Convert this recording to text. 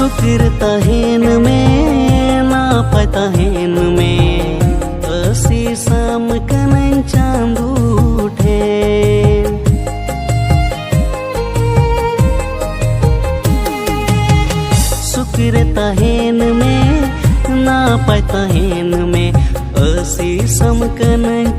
सुकिर तहेन में ना पतहेन में असी सम कनन चांदू ठे सुकिर तहेन में ना पतहेन में असी सम कनन